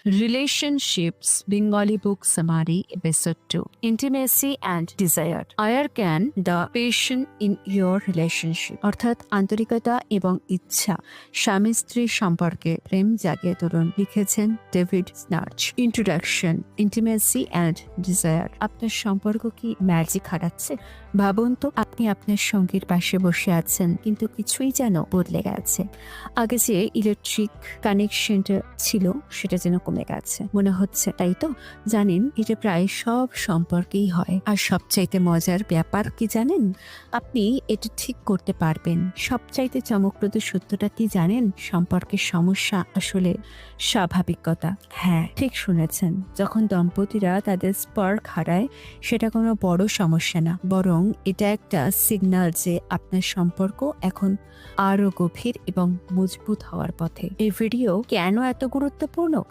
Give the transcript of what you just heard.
Relationships Bengali Book Summary Episode 2 Intimacy and Desire. Where can the passion in your relationship অর্থাৎ আন্তরিকতা এবং ইচ্ছা স্বামী স্ত্রীর সম্পর্কে প্রেম জাগিয়ে তুলুন। লিখেছেন David Schnarch. Introduction intimacy and desire. আপনার সম্পর্ক কি ম্যাজিক হারাচ্ছে? ভাবুন তো, আপনি আপনার সঙ্গীর পাশে বসে আছেন কিন্তু কিছুই যেন বদলে গেছে। আগে যে ইলেকট্রিক কানেকশনটা ছিল সেটা যেন কমে গেছে মনে হচ্ছে, তাই তো? জানেন, এটা প্রায় সব সম্পর্কেই হয়। আর সবচাইতে মজার ব্যাপার কি জানেন? আপনি এটা ঠিক করতে পারবেন। সবচাইতে চমকপ্রদ সত্যটা কি জানেন? সম্পর্কের সমস্যা আসলে স্বাভাবিকতা। হ্যাঁ, ঠিক শুনেছেন। যখন দম্পতিরা তাদের স্পার্ক হারায় সেটা কোনো বড় সমস্যা না, বরং এটা একটা সিগন্যাল যে আপনার সম্পর্ক এখন আরো গভীর এবং মজবুত হওয়ার পথে। এই ভিডিও কেন এত গুরুত্বপূর্ণ?